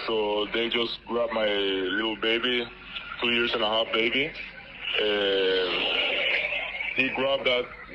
So they just grabbed my little baby, 2 years and a half baby. He grabbed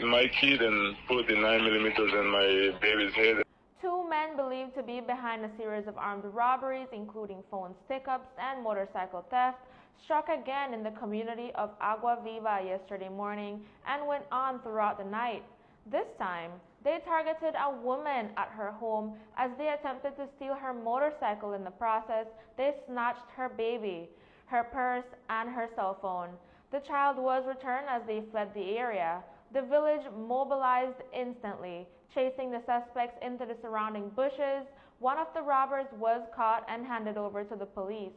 my kid and put the 9mm in my baby's head. Two men believed to be behind a series of armed robberies, including phone stick-ups and motorcycle theft, struck again in the community of Agua Viva yesterday morning and went on throughout the night. This time, they targeted a woman at her home. As they attempted to steal her motorcycle. In the process, they snatched her baby, her purse, and her cell phone. The child was returned as they fled the area. The village mobilized instantly, chasing the suspects into the surrounding bushes. One of the robbers was caught and handed over to the police.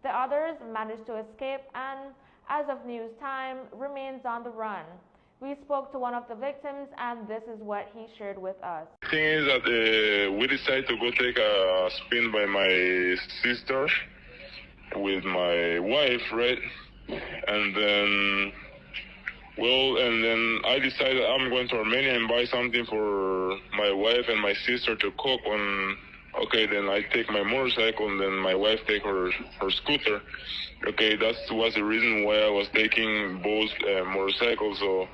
The others managed to escape and, as of news time, remains on the run. We spoke to one of the victims, and this is what he shared with us. The thing is that we decided to go take a spin by my sister with my wife, right? And then I decided I'm going to Armenia and buy something for my wife and my sister to cook. Then I take my motorcycle and then my wife take her scooter. Okay, that was the reason why I was taking both motorcycles. So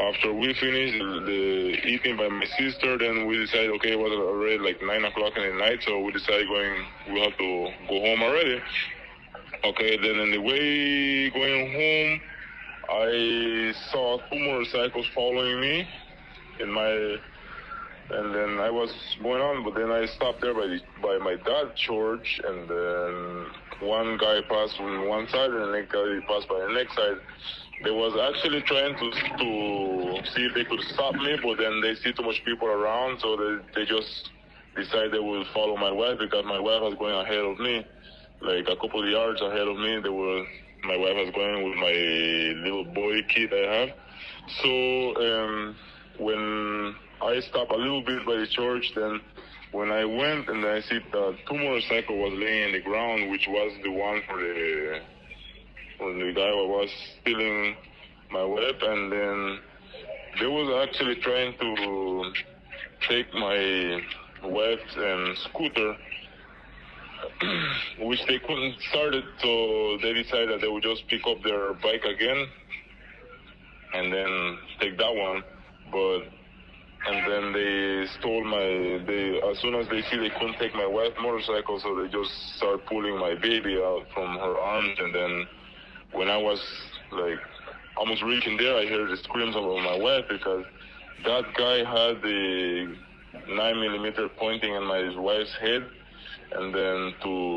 after we finished the eating by my sister, then we decided, okay, it was already like 9 o'clock in the night, so we decided we have to go home already. Okay, then on the way going home, I saw 2 motorcycles following me and then I was going on, but then I stopped there by my dad's church, and then one guy passed from one side and the next guy passed by the next side. They was actually trying to see if they could stop me, but then they see too much people around, so they just decided they would follow my wife, because my wife was going ahead of me, like a couple of yards ahead of me. My wife was going with my little boy kid I have. So when I stopped a little bit by the church, then when I went and I see the 2 motorcycles was laying in the ground, which was the one for the guy who was stealing my wife, and then they was actually trying to take my wife's scooter, which they couldn't start it, so they decided that they would just pick up their bike again and then take that one. And then they stole as soon as they see they couldn't take my wife's motorcycle, so they just started pulling my baby out from her arms. And then when I was like almost reaching there, I heard the screams of my wife, because that guy had the 9mm pointing in my wife's head. And then to